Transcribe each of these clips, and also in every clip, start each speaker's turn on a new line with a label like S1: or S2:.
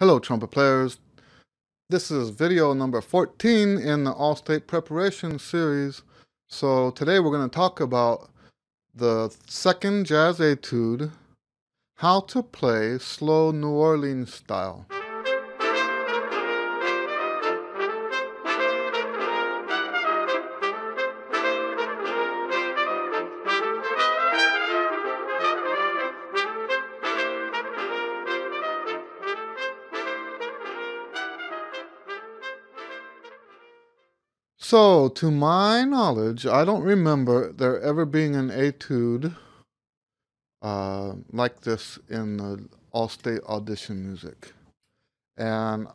S1: Hello, trumpet players. This is video number 14 in the All-State Preparation series. So today we're going to talk about the second jazz etude, how to play slow New Orleans style. So, to my knowledge, I don't remember there ever being an etude like this in the All-State audition music. And,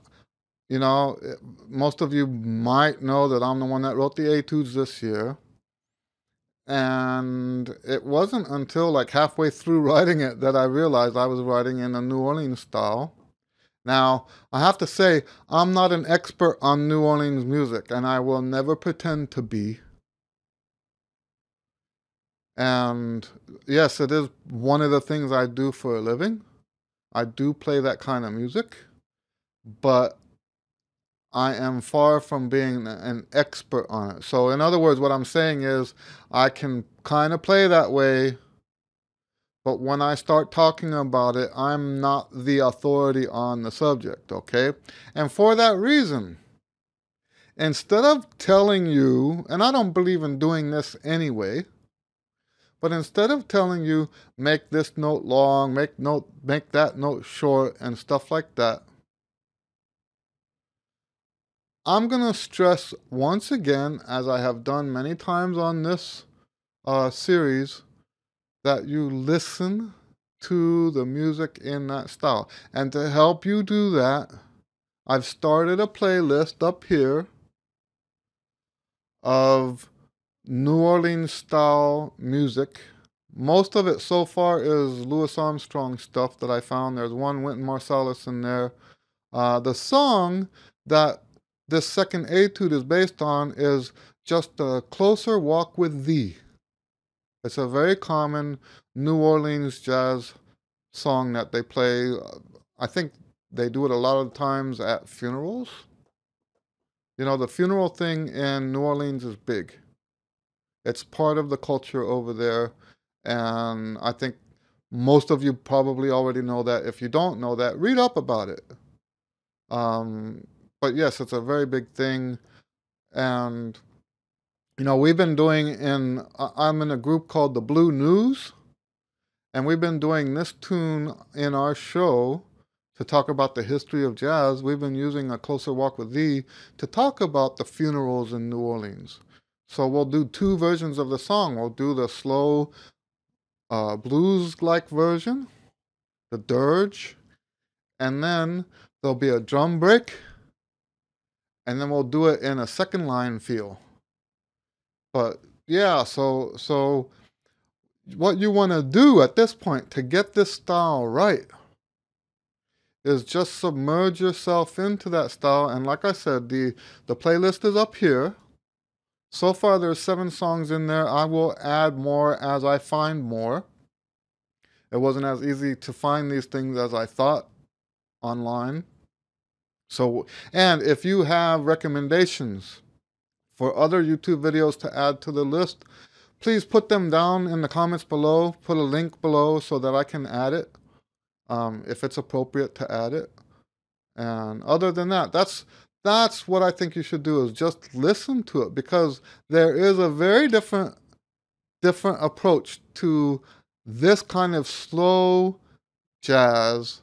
S1: most of you might know that I'm the one that wrote the etudes this year. And it wasn't until like halfway through writing it that I realized I was writing in a New Orleans style. Now, I have to say, I'm not an expert on New Orleans music, and I will never pretend to be. And yes, it is one of the things I do for a living. I do play that kind of music, but I am far from being an expert on it. So in other words, what I'm saying is I can kind of play that way, but when I start talking about it, I'm not the authority on the subject, okay? And for that reason, instead of telling you, and I don't believe in doing this anyway, but instead of telling you, make this note long, make that note short, and stuff like that, I'm going to stress once again, as I have done many times on this series, that you listen to the music in that style. And to help you do that, I've started a playlist up here of New Orleans style music. Most of it so far is Louis Armstrong stuff that I found. There's one Wynton Marsalis in there. The song that this second etude is based on is Just a Closer Walk with Thee. It's a very common New Orleans jazz song that they play. I think they do it a lot of times at funerals. You know, the funeral thing in New Orleans is big. It's part of the culture over there, and I think most of you probably already know that. If you don't know that, read up about it. But yes, it's a very big thing, and we've been doing I'm in a group called the Blue News, and we've been doing this tune in our show to talk about the history of jazz. We've been using A Closer Walk with Thee to talk about the funerals in New Orleans. So we'll do two versions of the song. We'll do the slow blues-like version, the dirge, and then there'll be a drum break, and then we'll do it in a second line feel. But yeah, so what you want to do at this point to get this style right is just submerge yourself into that style. And like I said, the playlist is up here. So far, there's 7 songs in there. I will add more as I find more. It wasn't as easy to find these things as I thought online. So, and if you have recommendations for other YouTube videos to add to the list, please put them down in the comments below. Put a link below so that I can add it, if it's appropriate to add it. And other than that, that's what I think you should do, is just listen to it, because there is a very different approach to this kind of slow jazz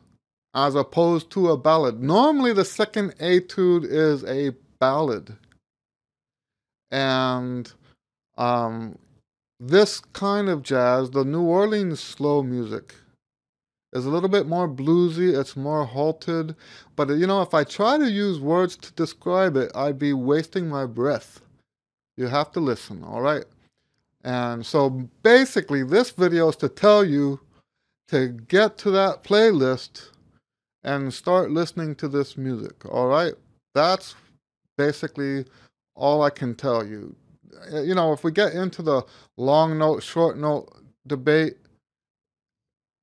S1: as opposed to a ballad. Normally the second etude is a ballad. And this kind of jazz, the New Orleans slow music, is a little bit more bluesy. It's more halted. But if I try to use words to describe it, I'd be wasting my breath. You have to listen, all right? And so basically this video is to tell you to get to that playlist and start listening to this music, all right? That's basically all I can tell you. If we get into the long note, short note debate,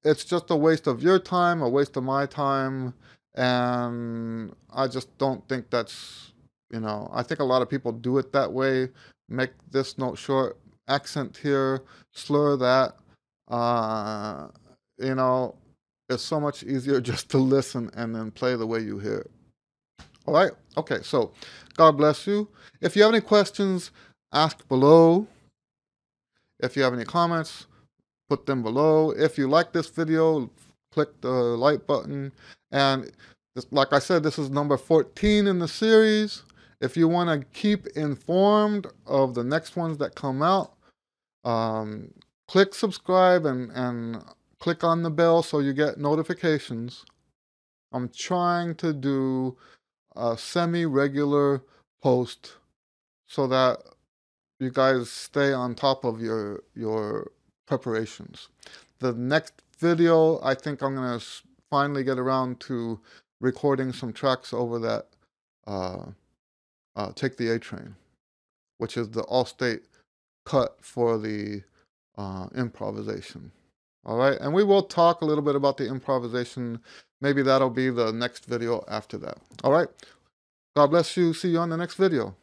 S1: it's just a waste of your time, a waste of my time, And I just don't think that's, I think a lot of people do it that way. Make this note short, accent here, slur that. Uh, you know, it's so much easier just to listen and then play the way you hear it. All right? Okay, so God bless you. If you have any questions, ask below. If you have any comments, put them below. If you like this video, click the like button. And like I said, this is number 14 in the series. If you want to keep informed of the next ones that come out, click subscribe and click on the bell so you get notifications. I'm trying to do a semi-regular post so that you guys stay on top of your preparations. The next video, I think I'm going to finally get around to recording some tracks over that Take the A Train, which is the all-state cut for the improvisation. All right, and we will talk a little bit about the improvisation. Maybe that'll be the next video after that. All right, God bless you. See you on the next video.